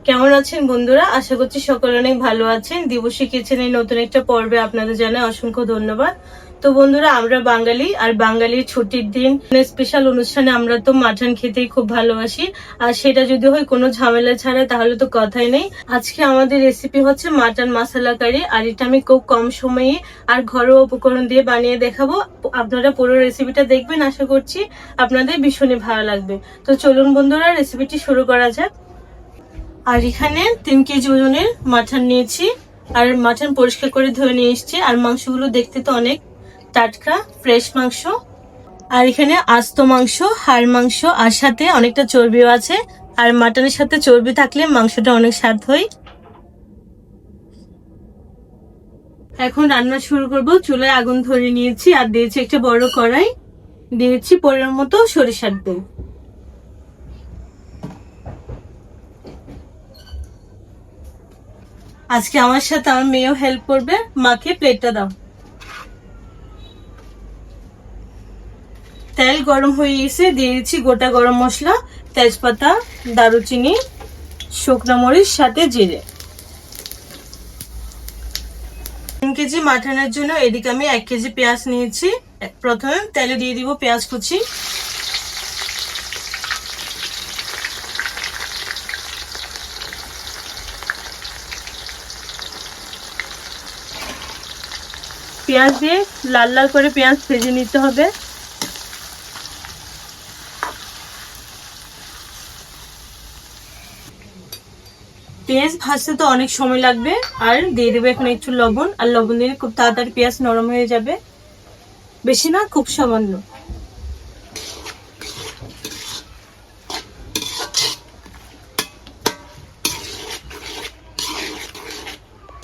কেমন আছেন বন্ধুরা? আশা করছি সকলে অনেক ভালো আছেন। দিবসী কিচেনের নতুন একটা পর্বে আপনাদের জানাই অসংখ্য ধন্যবাদ। তো বন্ধুরা, আমরা বাঙালি, আর বাঙালির ছুটির দিন স্পেশাল অনুষ্ঠানে আমরা তো মাটন খেতেই খুব ভালোবাসি। আর সেটা যদি হয় কোনো ঝামেলা ছাড়া, তাহলে তো কথাই নেই। আজকে আমাদের রেসিপি হচ্ছে মাটন মশলা কারি, আর এটা আমি খুব কম সময়ে আর ঘরোয়া উপকরণ দিয়ে বানিয়ে দেখাবো। আপনারা পুরো রেসিপিটা দেখবেন, আশা করছি আপনাদের ভীষণই ভালো লাগবে। তো চলুন বন্ধুরা, রেসিপিটি শুরু করা যাক। আর এখানে 3 কেজি ওজনের মাটন নিয়েছি, আর মাটন পরিষ্কার করে ধুয়ে নিয়ে এসেছি। আর মাংসগুলো দেখতে তো অনেক টাটকা ফ্রেশ মাংস। আর এখানে আস্ত মাংস, হাড় মাংস, আর সাথে অনেকটা চর্বিও আছে। আর মাটনের সাথে চর্বি থাকলে মাংসটা অনেক স্বাদ হয়। এখন রান্না শুরু করব। চুলায় আগুন ধরে নিয়েছি, আর দিয়েছি একটা বড় কড়াই, দিয়েছি পরিমাণ মতো সরিষার তেল। আজকে আমার সাথে আমার মেয়েও হেল্প করবে। মাকে প্লেটটা দাও। তেল গরম হয়ে গেছে, দিয়ে দিচ্ছি গোটা গরম মশলা, তেজপাতা, দারুচিনি, শুকনো মরিচ, সাথে জিরে। 3 কেজি মাটনের জন্য এদিকে আমি 1 কেজি পেঁয়াজ নিয়েছি। প্রথমে তেলে দিয়ে দিব পেঁয়াজ কুচি। পেঁয়াজ দিয়ে লাল লাল করে পেঁয়াজ ভেজে নিতে হবে। পেঁয়াজ ভাজতে তো অনেক সময় লাগবে। আর দিয়ে দেবো এখন একটু লবণ, আর লবণ দিলে খুব তাড়াতাড়ি পেঁয়াজ নরম হয়ে যাবে। বেশি না, খুব সামান্য।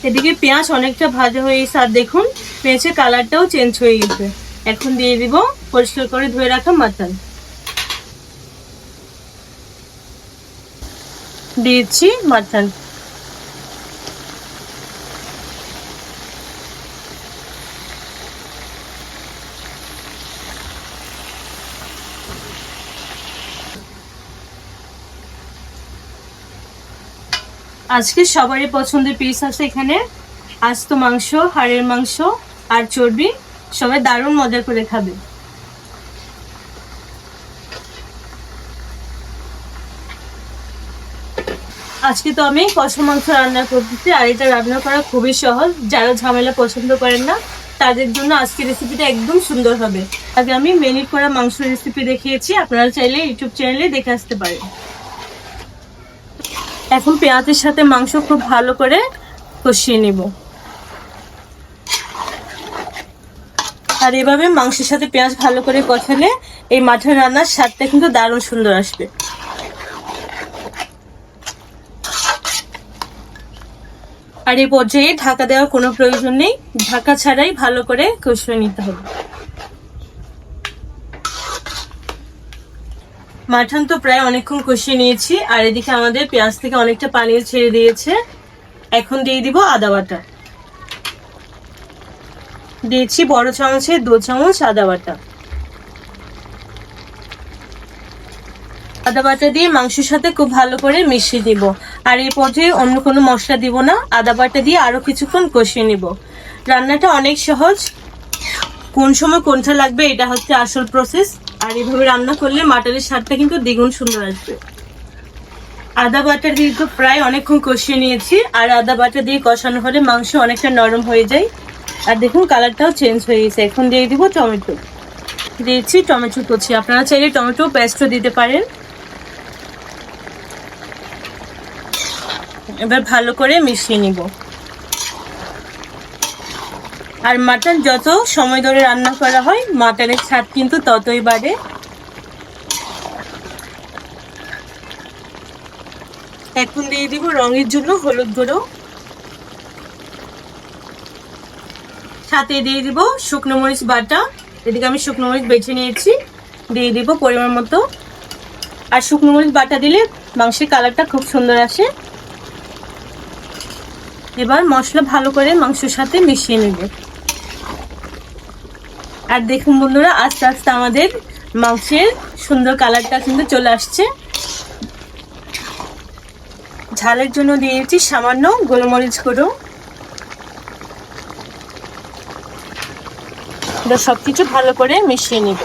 এদিকে পেঁয়াজ অনেকটা ভাজা হয়ে গেছে, আর দেখুন পেঁয়াজের কালারটাও চেঞ্জ হয়ে গেছে। এখন দিয়ে দিব পরিষ্কার করে ধুয়ে রাখা মাটন। দিয়েছি মাটন। আজকে সবারই পছন্দের পিস আছে এখানে। আস্ত মাংস, হাড়ের মাংস, আর চর্বি, সবাই দারুণ মজা করে খাবে। আজকে তো আমি কষা মাংস রান্না করতেছি, আর এটা রান্না করা খুবই সহজ। যারা ঝামেলা পছন্দ করেন না, তাদের জন্য আজকে রেসিপিটা একদম সুন্দর হবে। আগে আমি মেরিনেট করা মাংস রেসিপি দেখিয়েছি, আপনারা চাইলে ইউটিউব চ্যানেলে দেখে আসতে পারেন। এখন পেঁয়াজের সাথে মাংস খুব ভালো করে কষিয়ে নিব। আর এভাবে মাংসের সাথে পেঁয়াজ ভালো করে কষালে এই মাটন রান্নার স্বাদটা কিন্তু দারুণ সুন্দর আসবে। আর এই পর্যায়ে ঢাকা দেওয়ার কোনো প্রয়োজন নেই, ঢাকা ছাড়াই ভালো করে কষিয়ে নিতে হবে। মাটন তো প্রায় অনেকক্ষণ কষিয়ে নিয়েছি, আর এদিকে আমাদের পেঁয়াজ থেকে অনেকটা পানি ছেড়ে দিয়েছে। এখন দিয়ে দিব আদা বাটা। দিয়েছি বড় চামচে 2 চামচ আদা বাটা। আদা বাটা দিয়ে মাংসের সাথে খুব ভালো করে মিশিয়ে দিব। আর এই পর্যায়ে অন্য কোনো মশলা দিব না, আদা বাটা দিয়ে আরো কিছুক্ষণ কষিয়ে নিব। রান্নাটা অনেক সহজ, কোন সময় কোনটা লাগবে এটা হচ্ছে আসল প্রসেস। আর এইভাবে রান্না করলে মাটনের স্বাদটা কিন্তু দ্বিগুণ সুন্দর আসবে। আদা বাটা দিয়ে তো প্রায় অনেকক্ষণ কষিয়ে নিয়েছি, আর আদা বাটা দিয়ে কষানো হলে মাংস অনেকটা নরম হয়ে যায়। আর দেখুন কালারটাও চেঞ্জ হয়ে গেছে। এখন দিয়ে দিব টমেটো। দিয়েছি টমেটো কুচি, আপনারা চাইলে টমেটো পেস্টও দিতে পারেন। এবার ভালো করে মিশিয়ে নিব। আর মাটন যত সময় ধরে রান্না করা হয়, মাটনের স্বাদ কিন্তু ততই বাড়ে। এখন দিয়ে দিব রঙের জন্য হলুদ গুঁড়ো, সাথে দিয়ে দিব শুকনো মরিচ বাটা। এদিকে আমি শুকনো মরিচ বেছে নিয়েছি, দিয়ে দিব পরিমাণ মতো। আর শুকনো মরিচ বাটা দিলে মাংসের কালারটা খুব সুন্দর আসে। এবার মশলা ভালো করে মাংসের সাথে মিশিয়ে নেব। আর দেখুন বন্ধুরা, আস্তে আস্তে আমাদের মাংসের সুন্দর কালারটা কিন্তু চলে আসছে। ঝালের জন্য দিয়েছি সামান্য গোলমরিচ গুঁড়ো। সবকিছু ভালো করে মিশিয়ে নিব।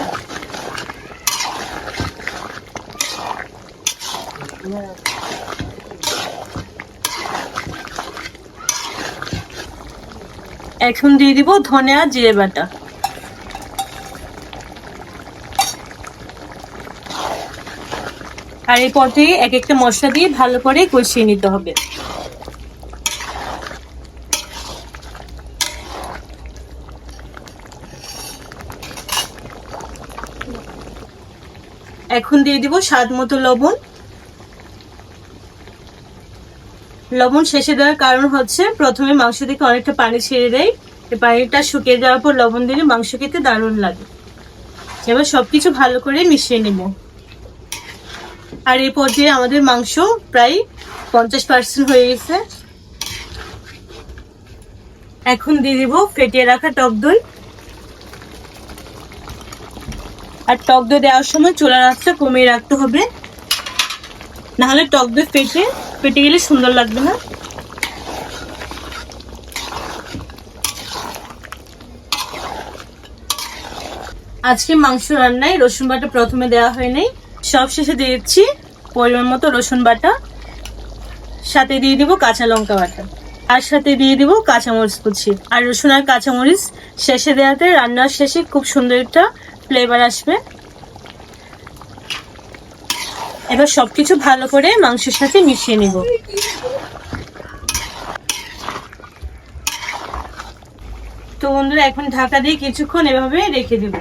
এখন দিয়ে দিব ধনে আর জিরে বাটা। আর এই পর্যায়ে এক একটা মশলা দিয়ে ভালো করে কষিয়ে নিতে হবে। এখন দিয়ে দিব স্বাদ মতো লবণ। লবণ শেষে দেওয়ার কারণ হচ্ছে প্রথমে মাংস থেকে অনেকটা পানি ছেড়ে দেয়, এই পানিটা শুকিয়ে যাওয়ার পর লবণ দিলে মাংস খেতে দারুণ লাগে। এবার সবকিছু ভালো করে মিশিয়ে নেব। আর এই পর্যায়ে আমাদের মাংস প্রায় 50% হয়ে গেছে। এখন দিয়ে দিব ফেটিয়ে রাখা টক দই। আর টক দই দেওয়ার সময় চুলার আঁচটা কমিয়ে রাখতে হবে, নাহলে টক দই ফেটে গেলে সুন্দর লাগবে না। আজকে মাংস রান্নায় রসুন বাটা প্রথমে দেওয়া হয়নি, সব শেষে দিয়েছি পরিমাণ মতো রসুন বাটা। সাথে দিয়ে দিব কাঁচা লঙ্কা বাটা, আর সাথে দিয়ে দিব কাঁচামরিচ কুচি। আর রসুন আর কাঁচামরিচ শেষে দেওয়াতে রান্নার শেষে খুব সুন্দর একটা ফ্লেভার আসবে। এবার সবকিছু ভালো করে মাংসের সাথে মিশিয়ে নিব। তো বন্ধুরা এখন ঢাকা দিয়ে কিছুক্ষণ এভাবে রেখে দেব।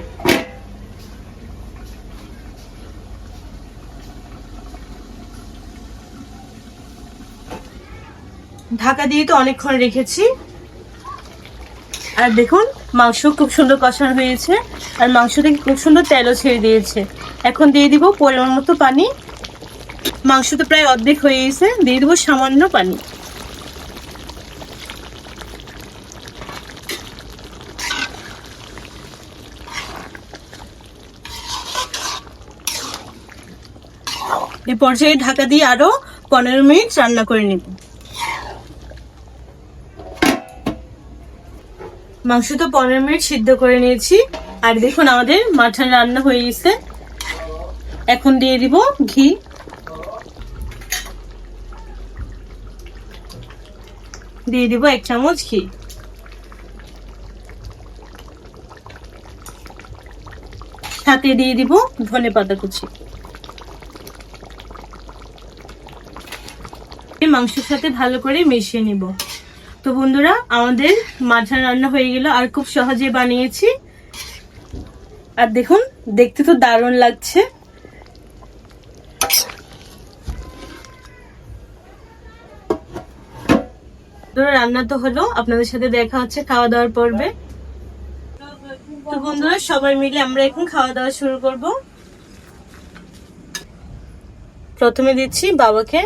ঢাকা দিয়ে তো অনেকক্ষণ রেখেছি, আর দেখুন মাংস খুব সুন্দর কষানো হয়েছে, আর মাংস থেকে খুব সুন্দর তেলও ছেড়ে দিয়েছে। এখন দিয়ে দিব পরিমাণ মতো পানি। মাংস তো প্রায় অর্ধেক হয়ে গেছে, দিয়ে দেবো সামান্য পানি। এই পর্যায়ে ঢাকা দিয়ে আরো 15 মিনিট রান্না করে নিব। মাংস তো 15 মিনিট সিদ্ধ করে নিয়েছি, আর দেখুন আমাদের মাটন রান্না হয়ে গেছে। এখন দিয়ে দিব ঘি। দিয়ে দিব 1 চামচ ঘি। সাথে দিয়ে দিব ধনেপাতা কুচি। মাংসের সাথে ভালো করে মিশিয়ে নিব। তো বন্ধুরা আমাদের মাটন রান্না হয়ে গেল, আর খুব সহজে বানিয়েছি। আর দেখুন দেখতে তো দারুণ লাগছে। রান্না তো হলো, আপনাদের সাথে দেখা হচ্ছে খাওয়া দাওয়ার পর্বে। তো বন্ধুরা সবাই মিলে আমরা এখন খাওয়া দাওয়া শুরু করব। প্রথমে দিচ্ছি বাবাকে।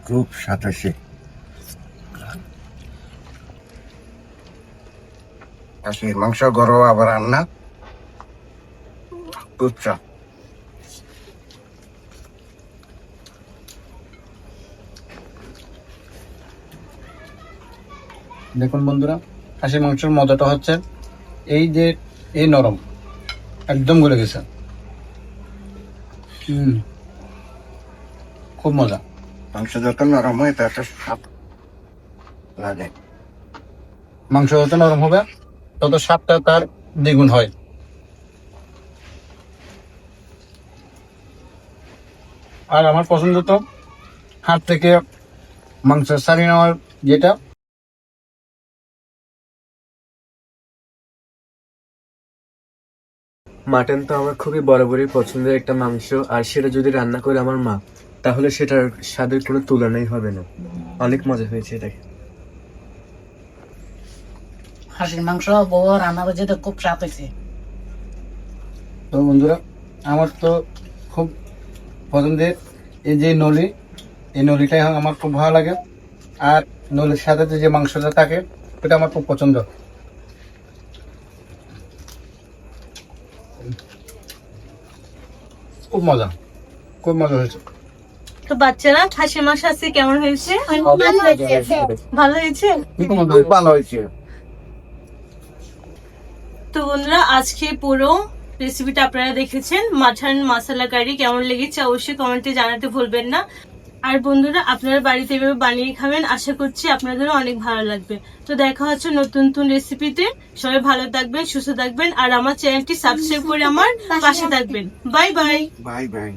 খুব সাতাশে খাসির মাংস গরম আবার রান্না খুব চা। দেখুন বন্ধুরা, খাসির মাংসের মজাটা হচ্ছে এই যে এই নরম একদম গলে গেছে। খুব মজা। মাংস যত নরম হয় তত স্বাদ লাগে। মাংস যত নরম হবে তত স্বাদটা তার দ্বিগুণ হয়। আর আমার পছন্দ তো হাত থেকে মাংস ছাড়িয়ে নেওয়ার যেটা, মাটন তো আমার খুবই বরাবরই পছন্দের একটা মাংস, আর সেটা যদি রান্না করে আমার মা, তাহলে সেটার স্বাদের কোনো তুলনাই হবে না। অনেক মজা হয়েছে এটাকে। হাঁসের মাংস বউ রান্না করে যেতে খুব স্বাদ হয়েছে। তো বন্ধুরা, আমার তো খুব পছন্দের এই যে নলি, এই নলিটাই আমার খুব ভালো লাগে। আর নলির সাথে যে মাংসটা থাকে এটা আমার খুব পছন্দ। খুব মজা, খুব মজা হয়েছে। তো বাচ্চারা খাসির মাংস আজকে কেমন হয়েছে? ভালো হয়েছে। খুব ভালো হয়েছে। তো বন্ধুরা, আজকে পুরো রেসিপিটা আপনারা দেখেছেন। মাটন মশলা কারি কেমন লেগেছে অবশ্যই কমেন্টে জানাতে ভুলবেন না। আর বন্ধুরা, আপনারা বাড়িতে এভাবে বানিয়ে খাবেন, আশা করছি আপনাদেরও অনেক ভালো লাগবে। তো দেখা হচ্ছে নতুন নতুন রেসিপিতে। সবাই ভালো থাকবেন, সুস্থ থাকবেন, আর আমার চ্যানেলটি সাবস্ক্রাইব করে আমার পাশে থাকবেন। Bye bye. Bye bye.